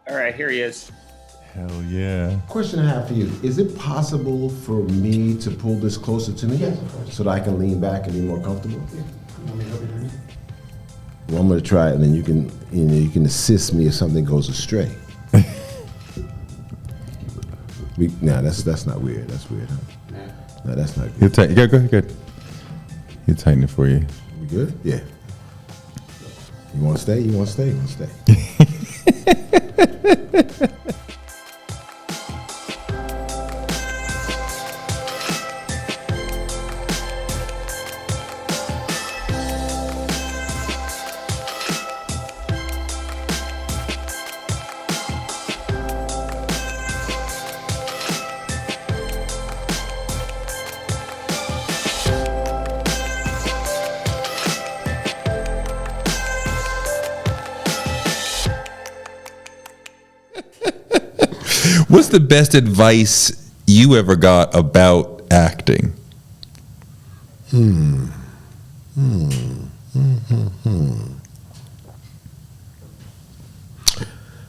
All right, here he is. Hell yeah. Question I have for you. Is it possible for me to pull this closer to me? Yes, of course. So that I can lean back and be more comfortable? Yeah. You want me to help you learn? Well, I'm gonna try it, and then you can assist me if something goes astray. No, that's not weird. That's weird, huh? Yeah. No, that's not You good. tighten. Yeah, go ahead. Good. You tighten it for you. We good? Yeah. You want to stay? You want to stay? You want to stay? What's the best advice you ever got about acting?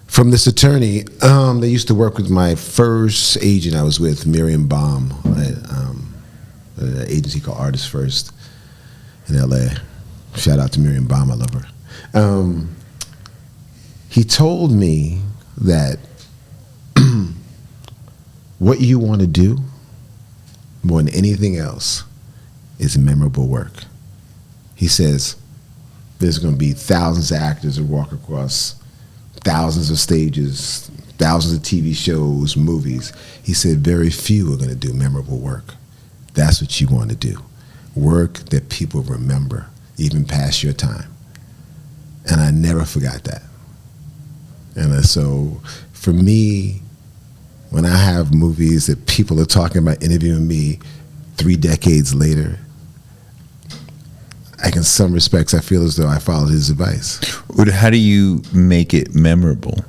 From this attorney, they used to work with my first agent I was with, Miriam Baum, at an agency called Artists First in LA. Shout out to Miriam Baum, I love her. He told me that what you want to do more than anything else is memorable work. He says there's going to be thousands of actors who walk across thousands of stages, thousands of TV shows, movies. He said very few are going to do memorable work. That's what you want to do. Work that people remember, even past your time. And I never forgot that. And so for me, when I have movies that people are talking about interviewing me 3 decades later, in some respects, I feel as though I followed his advice. How do you make it memorable?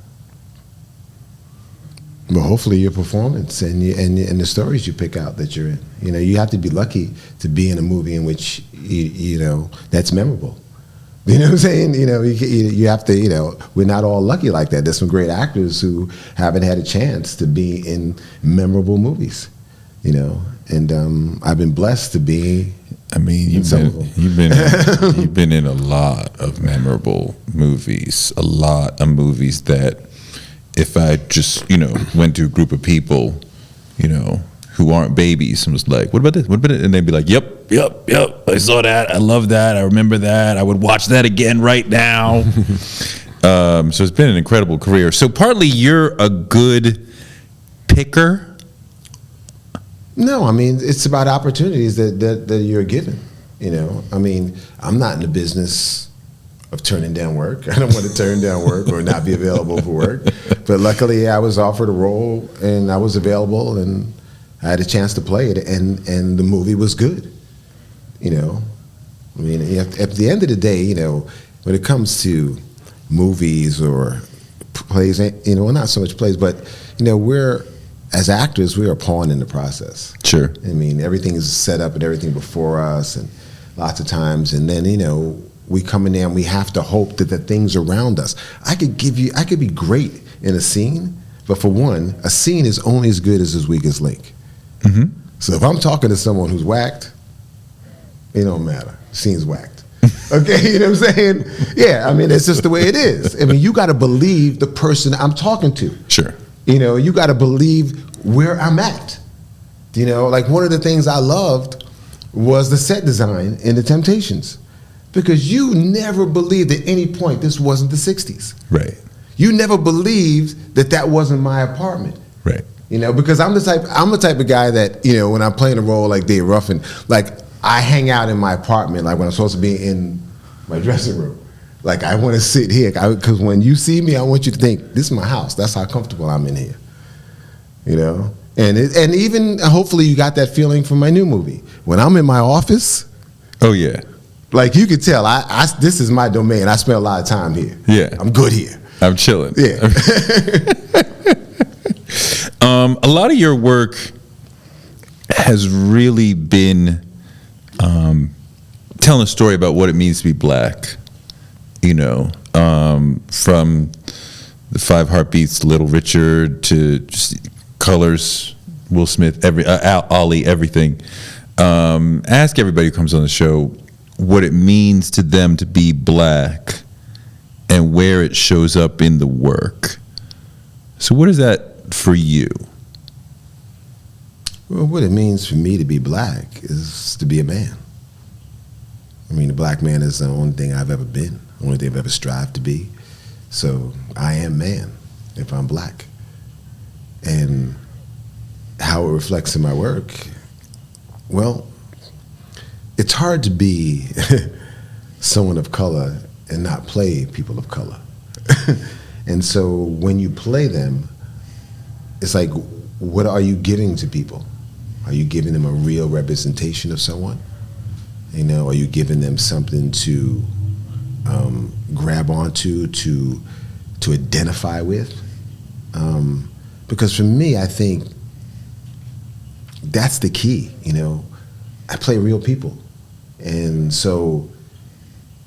Well, hopefully your performance and the stories you pick out that you're in. You know, you have to be lucky to be in a movie in which you know that's memorable. You know what I'm saying? You know, you have to. You know, we're not all lucky like that. There's some great actors who haven't had a chance to be in memorable movies. You know, and I've been blessed to be. I mean, you've been in a lot of memorable movies. A lot of movies that, if I just went to a group of people, who aren't babies and was like, "What about this? What about it?" and they'd be like, "Yep. I saw that. I love that. I remember that. I would watch that again right now." So it's been an incredible career. So partly you're a good picker. No, I mean, it's about opportunities that you're given. You know, I mean, I'm not in the business of turning down work. I don't want to turn down work or not be available for work. But luckily, I was offered a role and I was available and I had a chance to play it, and the movie was good. You know, I mean, at the end of the day, when it comes to movies or plays, well, not so much plays, but as actors, we're a pawn in the process. Sure. I mean, everything is set up and everything before us, and lots of times, and then we come in there and we have to hope that the things around us. I could be great in a scene, but for one, a scene is only as good as its weakest link. Mm-hmm. So if I'm talking to someone who's whacked, it don't matter. Scene's whacked. Okay, you know what I'm saying? Yeah, I mean, it's just the way it is. I mean, you got to believe the person I'm talking to. Sure. You got to believe where I'm at. Like one of the things I loved was the set design in The Temptations, because you never believed at any point this wasn't the 60s. Right. You never believed that wasn't my apartment. Right. Because I'm the type of guy that, when I'm playing a role like Dave Ruffin, like I hang out in my apartment, like when I'm supposed to be in my dressing room. Like I want to sit here, because when you see me, I want you to think, this is my house. That's how comfortable I'm in here. And even hopefully you got that feeling from my new movie. When I'm in my office. Oh yeah. Like you could tell, this is my domain. I spend a lot of time here. Yeah. I'm good here. I'm chilling. Yeah. A lot of your work has really been telling a story about what it means to be black. From the Five Heartbeats, Little Richard, to just Colors, Will Smith, Ali, everything. Ask everybody who comes on the show what it means to them to be black and where it shows up in the work. So what is that for you? Well, what it means for me to be black is to be a man. I mean, a black man is the only thing I've ever been, the only thing I've ever strived to be. So I am man if I'm black. And how it reflects in my work, well, it's hard to be someone of color and not play people of color. And so when you play them, it's like, what are you giving to people? Are you giving them a real representation of someone? You know, are you giving them something to grab onto, to identify with? Because for me, I think that's the key. You know, I play real people. And so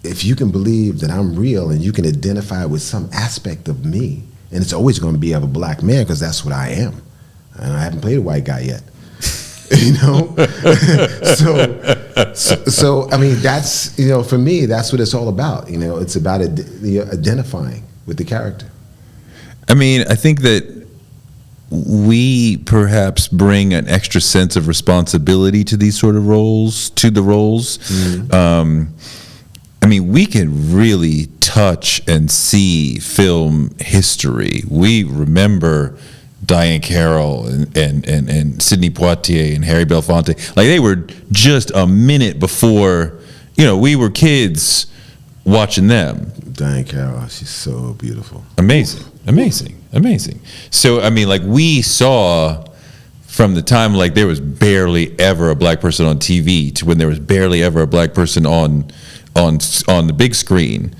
if you can believe that I'm real and you can identify with some aspect of me, and it's always going to be of a black man because that's what I am. And I haven't played a white guy yet. You know? so I mean, that's, you know, for me, that's what it's all about. You know, it's about identifying with the character. I mean, I think that we perhaps bring an extra sense of responsibility to these sort of roles, to the roles. Mm-hmm. I mean, we can really touch and see film history. We remember Diane Carroll and Sidney Poitier and Harry Belafonte. Like, they were just a minute before, you know, we were kids watching them. Diane Carroll, she's so beautiful. Amazing. So, I mean, like, we saw from the time, like, there was barely ever a black person on TV to when there was barely ever a black person on the big screen.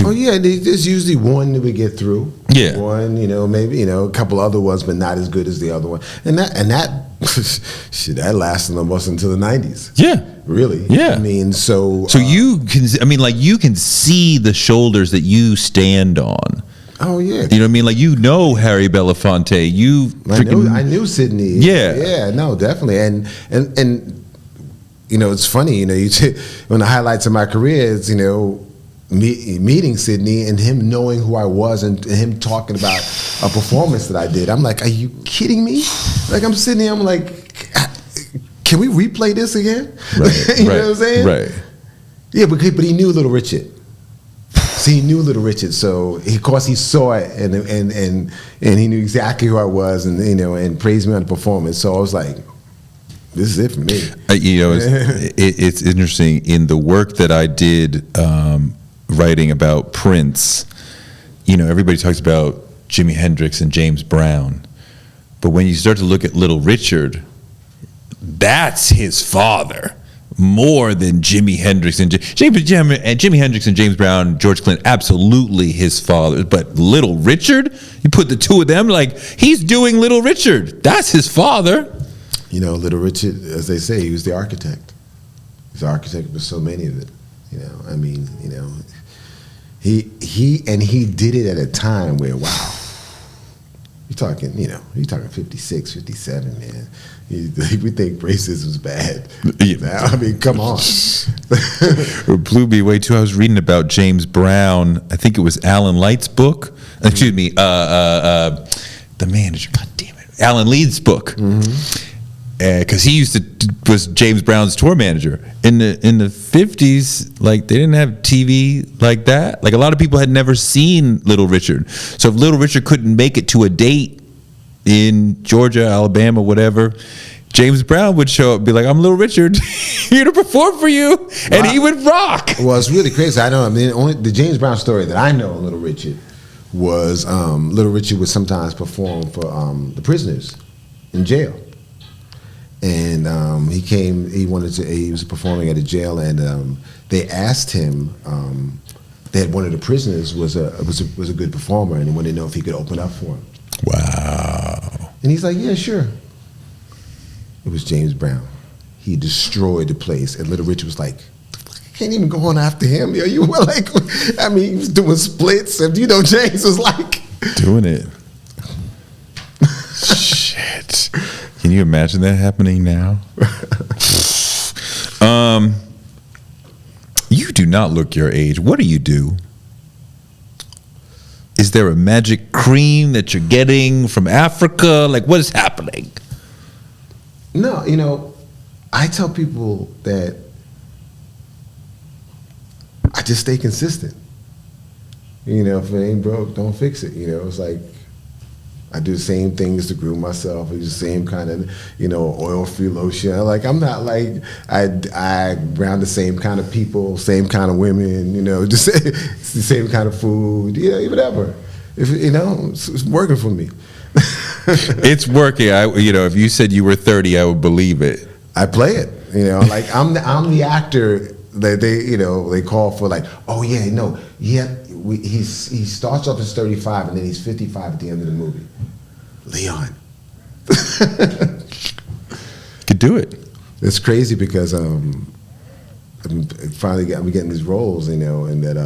Oh yeah, there's usually one that we get through. Yeah, one, you know, maybe, you know, a couple other ones, but not as good as the other one. And that shit, that lasted almost until the 90s. Yeah, really. Yeah, I mean, so you can, I mean, like, you can see the shoulders that you stand on. Oh yeah, you know what I mean? Like, you know, Harry Belafonte. I knew Sidney. Yeah, no, definitely. And you know, it's funny. You know, one of the highlights of my career is, you know, meeting Sidney and him knowing who I was and him talking about a performance that I did. I'm like, are you kidding me? Like, I'm sitting here, I'm like, can we replay this again? Right, you know what I'm saying? Right. Yeah, but he knew Little Richard. So he knew Little Richard, so of course he saw it and he knew exactly who I was, and, you know, and praised me on the performance. So I was like, this is it for me. You know, it's interesting in the work that I did writing about Prince. You know, everybody talks about Jimi Hendrix and James Brown, but when you start to look at Little Richard, that's his father more than Jimi Hendrix and Jimi Hendrix and James Brown, George Clinton, absolutely his father. But Little Richard, you put the two of them, like, he's doing Little Richard. That's his father. You know, Little Richard, as they say, he was the architect. He's the architect for so many of it. You know, I mean, you know, he did it at a time where, wow, you're talking 56, 57, man. We think racism's bad. Yeah. I mean, come on. It blew me away too. I was reading about James Brown. I think it was Alan Light's book. Excuse me, the manager. God damn it, Alan Lee's book. Mm-hmm. Because he was James Brown's tour manager in the 50s. Like, they didn't have TV like that. Like, a lot of people had never seen Little Richard. So if Little Richard couldn't make it to a date in Georgia, Alabama, whatever, James Brown would show up and be like, I'm Little Richard, here to perform for you. And he would rock. Well, it's really crazy. I know, I mean, only the James Brown story that I know of Little Richard was Little Richard would sometimes perform for the prisoners in jail. And he was performing at a jail, and they asked him, that one of the prisoners was a good performer, and they wanted to know if he could open up for him. Wow. And he's like, yeah, sure. It was James Brown. He destroyed the place, and Little Richard was like, I can't even go on after him. You were like, I mean, he was doing splits, and, you know, James was like, Doing it. Shit. Can you imagine that happening now? You do not look your age. What do you do? Is there a magic cream that you're getting from Africa? Like, what is happening? No, you know, I tell people that I just stay consistent. You know, if it ain't broke, don't fix it. You know, it's like I do the same things to groom myself. I use the same kind of, you know, oil-free lotion. I'm not like, I around the same kind of people, same kind of women, you know, just it's the same kind of food, you know, whatever. If, you know, it's working for me. It's working. You know, if you said you were 30, I would believe it. I play it, you know, like I'm the actor that they, you know, they call for, like, oh yeah, no, yeah, he starts off as 35 and then he's 55 at the end of the movie. Leon. Could do it. It's crazy because I'm getting these roles, you know, and that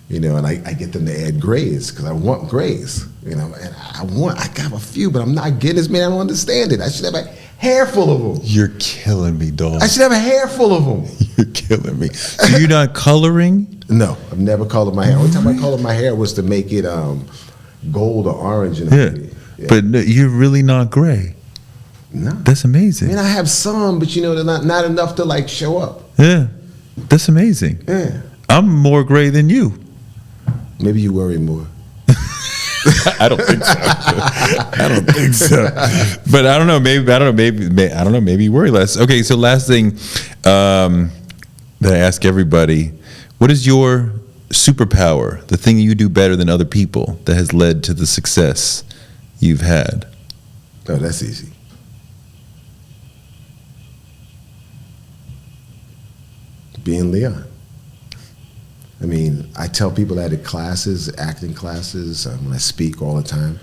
you know, and I get them to add grays because I want grays, you know, and I got a few, but I'm not getting as many. I don't understand it. I should have a hair full of them. You're killing me, dog. I should have a hair full of them. You're killing me. So you're not coloring? No, I've never colored my hair. Only time I colored my hair was to make it gold or orange in the movie. Yeah. But no, you're really not gray. No. That's amazing. I mean, I have some, but you know, they're not enough to like show up. Yeah. That's amazing. Yeah. I'm more gray than you. Maybe you worry more. I don't think so. I don't think so. But I don't know. Maybe you worry less. Okay. So last thing that I ask everybody: what is your superpower? The thing you do better than other people that has led to the success you've had? Oh, that's easy. Being Leon. I mean, I tell people that at classes, acting classes, when I speak all the time,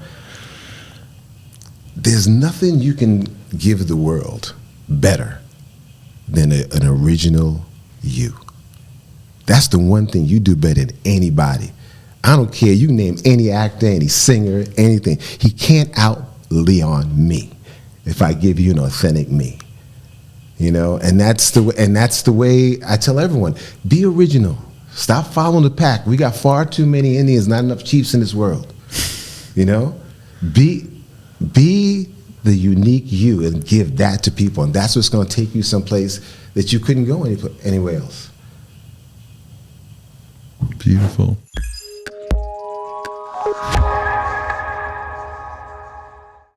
there's nothing you can give the world better than an original you. That's the one thing you do better than anybody. I don't care. You can name any actor, any singer, anything. He can't out Leon me if I give you an authentic me. You know, and that's the way I tell everyone: be original. Stop following the pack. We got far too many Indians, not enough chiefs in this world. You know, be the unique you and give that to people, and that's what's going to take you someplace that you couldn't go anywhere else. Beautiful.